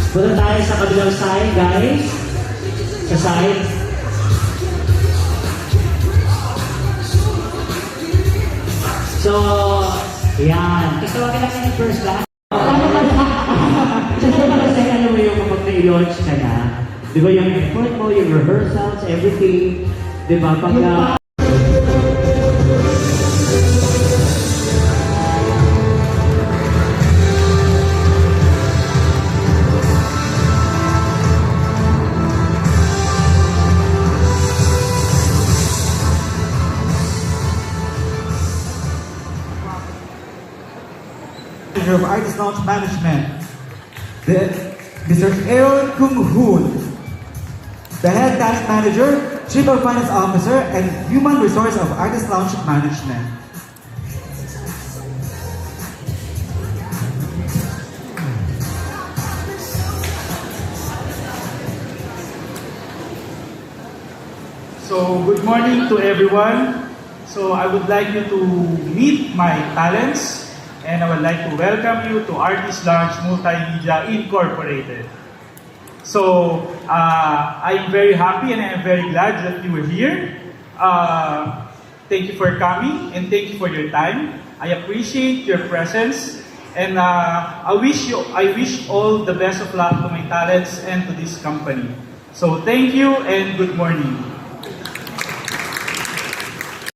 Punta tayo sa kabilang side, guys. Sa side. So, yan. Tawagan natin yung first class. Kasi ano mo yung kapag na-launch ka na, di ba yung effort mo, yung rehearsals, everything, di ba? Pag of Artist Launch Management, Mr. Aaron Kung Hoon, the Head Talent Manager, Chief of Finance Officer, and Human Resource of Artist Launch Management. So, good morning to everyone. So, I would like you to meet my talents, and I would like to welcome you to Artist Launch Multimedia Incorporated. So, I'm very happy and I'm very glad that you were here. Thank you for coming and thank you for your time. I appreciate your presence, and I wish all the best of luck to my talents and to this company. So, thank you and good morning.